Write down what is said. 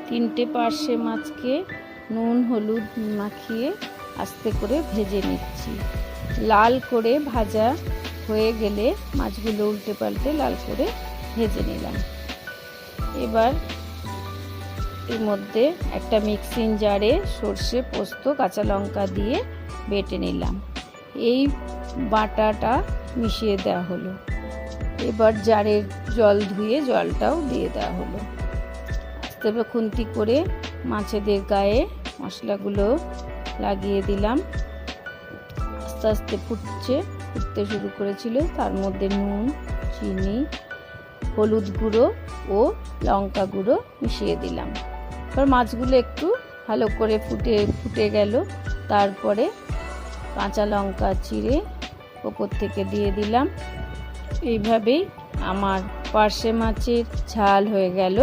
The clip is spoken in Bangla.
তিনটে পার্শে মাছকে নুন হলুদ মাখিয়ে আস্তে করে ভেজে নিচ্ছি। লাল করে ভাজা হয়ে গেলে মাছগুলো উল্টে পাল্টে লাল করে ভেজে নিলাম। এবার এর মধ্যে একটা মিক্সিং জারে সর্ষে পোস্ত কাঁচা লঙ্কা দিয়ে বেটে নিলাম। এই বাটাটা মিশিয়ে দেওয়া হলো। এবার জারের জল ধুয়ে জলটাও দিয়ে দেওয়া হলো। আস্তে খুন্তি করে মাছেদের গায়ে মশলাগুলো লাগিয়ে দিলাম। আস্তে আস্তে ফুটতে শুরু করেছিল। তার মধ্যে নুন, চিনি, হলুদ গুঁড়ো ও লঙ্কা গুঁড়ো মিশিয়ে দিলাম। এবার মাছগুলো একটু ভালো করে ফুটে গেল। তারপরে কাঁচা লঙ্কা চিড়ে ওপর থেকে দিয়ে দিলাম। এইভাবেই আমার পার্শে মাছের ঝাল হয়ে গেল।